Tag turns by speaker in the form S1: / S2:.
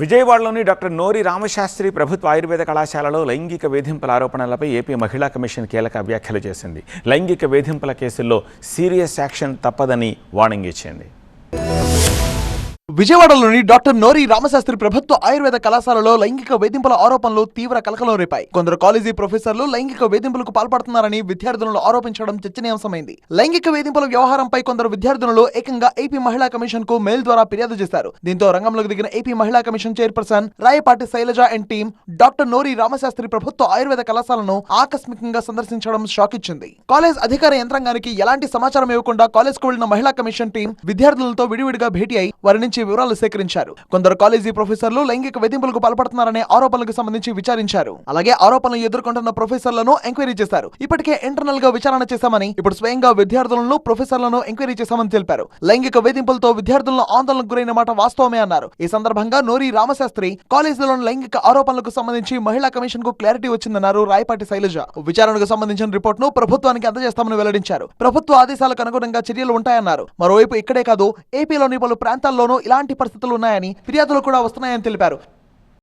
S1: విజయవాడలోని డాక్టర్ నోరి రామశాస్త్రి ప్రభుత్వ ఆయుర్వేద కళాశాలలో లైంగిక వేధింపుల ఆరోపణలపై ఏపీ మహిళా కమిషన్ కీలక వ్యాఖ్యలు చేసింది. లైంగిక వేధింపుల కేసుల్లో సీరియస్ యాక్షన్ తప్పదని వార్నింగ్ ఇచ్చింది.
S2: విజయవాడలోని డాక్టర్ నోరి రామశాస్త్రి ప్రభుత్వ ఆయుర్వేద కళాశాలలో లైంగిక వేధింపుల ఆరోపణలు తీవ్ర కలకలం రేపాయి. కొందరు కాలేజీ ప్రొఫెసర్లు లైంగిక వేధింపులకు పాల్పడుతున్నారని విద్యార్థులను ఆరోపించడం చర్చనీయాంశమైంది. లైంగిక వేధింపుల వ్యవహారంపై కొందరు విద్యార్థులు ఏకంగా ఏపీ మహిళా కమిషన్ కు మెయిల్ ద్వారా ఫిర్యాదు చేశారు. దీంతో రంగంలోకి దిగిన ఏపీ మహిళా commission chairperson Rayapati Sailaja and team doctor Nori Ramasastri ప్రభుత్వ ఆయుర్వేద కళాశాలను ఆకస్మికంగా సందర్శించడం షాక్ ఇచ్చింది. కాలేజ్ అధికార యంత్రాంగానికి ఎలాంటి సమాచారం ఇవ్వకుండా కాలేజ్ కు వెళ్లిన మహిళా కమిషన్ టీం విద్యార్థులతో విడివిడిగా భేటీ అయి వారి నుంచి వివరాలు సేకరించారు. కొందరు కాలేజీ ప్రొఫెసర్లు లైంగిక వేధింపులకు పాల్పడుతున్నారనే ఆరోపణలకు సంబంధించి విచారించారు. అలాగే ఆరోపణలు ఎదుర్కొంటున్న ప్రొఫెసర్లను ఎంక్వైరీ చేశారు. ఇప్పటికే ఇంటర్నల్ గా విచారణ చేశామని, ఇప్పుడు స్వయంగా విద్యార్థులను ప్రొఫెసర్లను ఎంక్వైరీ చేశామని తెలిపారు. లైంగిక వేధింపులతో విద్యార్థులను ఆందోళనకు గురైన మాట వాస్తవమే అన్నారు. ఈ సందర్భంగా నోరి రామశాస్త్రి కాలేజీలోని లైంగిక ఆరోపణలకు సంబంధించి మహిళా కమిషన్ కు క్లారిటీ వచ్చిందన్నారు రాయపాటి శైలజ. విచారణకు సంబంధించిన రిపోర్ట్ ను ప్రభుత్వానికి అందజేస్తామని వెల్లడించారు. ప్రభుత్వ ఆదేశాలకు అనుగుణంగా చర్యలు ఉంటాయన్నారు. మరోవైపు ఇక్కడే కాదు, ఏపీలోని పలు ప్రాంతాల్లోనూ ఇలాంటి పరిస్థితులు ఉన్నాయని, ఫిర్యాదులు కూడా వస్తున్నాయని తెలిపారు.